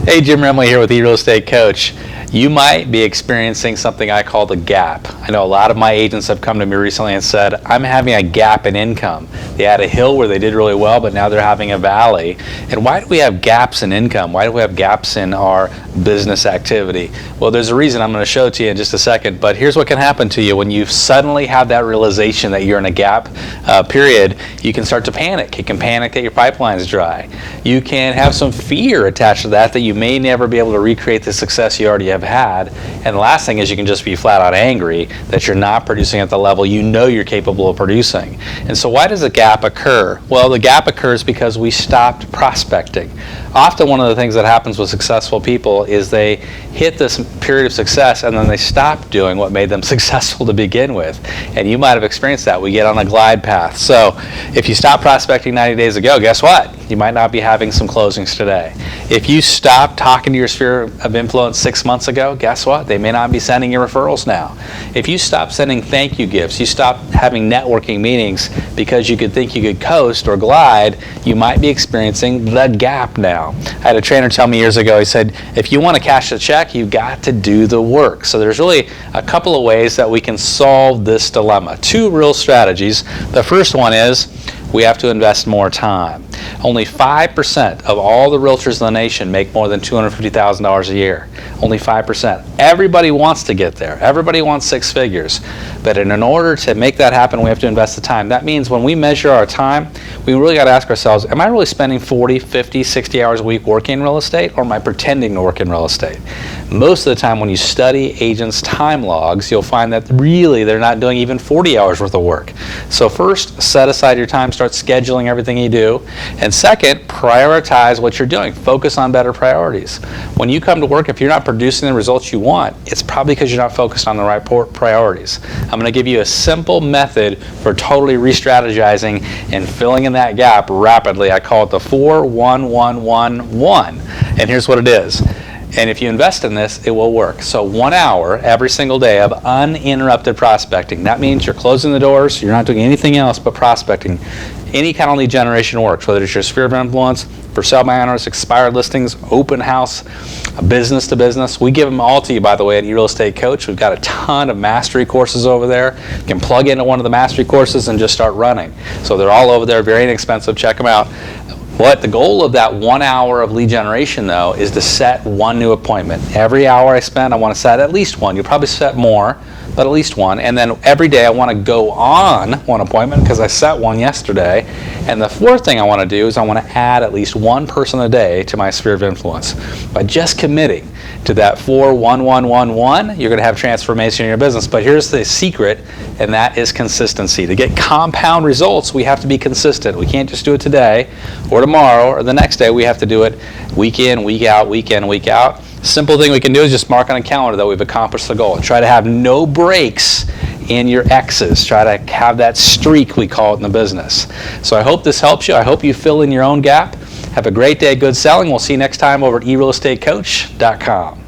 Hey, Jim Remley here with eRealEstateCoach. You might be experiencing something I call the gap. I know a lot of my agents have come to me recently and said, I'm having a gap in income. They had a hill where they did really well, but now they're having a valley. And why do we have gaps in income? Why do we have gaps in our business activity? Well, there's a reason I'm going to show it to you in just a second, but here's what can happen to you when you suddenly have that realization that you're in a gap period. You can start to panic. You can panic that your pipeline's dry. You can have some fear attached to that you may never be able to recreate the success you already have had. And the last thing is you can just be flat out angry that you're not producing at the level you know you're capable of producing. And so why does a gap occur? Well, the gap occurs because we stopped prospecting. Often one of the things that happens with successful people is they hit this period of success and then they stop doing what made them successful to begin with. And you might have experienced that. We get on a glide path. So if you stopped prospecting 90 days ago, guess what? You might not be having some closings today. If you stopped talking to your sphere of influence 6 months ago, guess what? They may not be sending you referrals now. If you stopped sending thank you gifts, you stopped having networking meetings because you could think you could coast or glide, you might be experiencing the gap now. I had a trainer tell me years ago, he said, if you want to cash the check, you've got to do the work. So there's really a couple of ways that we can solve this dilemma. Two real strategies. The first one is we have to invest more time. Only 5% of all the realtors in the nation make more than $250,000 a year. Only 5%. Everybody wants to get there. Everybody wants six figures. But in order to make that happen, we have to invest the time. That means when we measure our time, we really got to ask ourselves, am I really spending 40, 50, 60 hours a week working in real estate, or am I pretending to work in real estate? Most of the time when you study agents' time logs, you'll find that really they're not doing even 40 hours worth of work. So first, set aside your time, start scheduling everything you do. And second, prioritize what you're doing. Focus on better priorities. When you come to work, if you're not producing the results you want, it's probably because you're not focused on the right priorities. I'm going to give you a simple method for totally re-strategizing and filling in that gap rapidly. I call it the 4-1-1-1-1. And here's what it is. And if you invest in this, it will work. So 1 hour every single day of uninterrupted prospecting. That means you're closing the doors, you're not doing anything else but prospecting. Any kind of lead generation works, whether it's your sphere of influence, for sale by owners, expired listings, open house, business to business. We give them all to you, by the way, at eRealEstateCoach. We've got a ton of mastery courses over there. You can plug into one of the mastery courses and just start running. So they're all over there, very inexpensive. Check them out. What the goal of that 1 hour of lead generation, though, is to set one new appointment. Every hour I spend, I want to set at least one. You'll probably set more, but at least one. And then every day I want to go on one appointment because I set one yesterday. And the fourth thing I want to do is I want to add at least one person a day to my sphere of influence. By just committing to that 4-1-1-1-1, you're going to have transformation in your business. But here's the secret, and that is consistency. To get compound results, we have to be consistent. We can't just do it today or tomorrow or the next day. We have to do it week in, week out, week in, week out. Simple thing we can do is just mark on a calendar that we've accomplished the goal. Try to have no breaks in your X's. Try to have that streak, we call it in the business. So I hope this helps you. I hope you fill in your own gap. Have a great day, good selling. We'll see you next time over at eRealEstateCoach.com.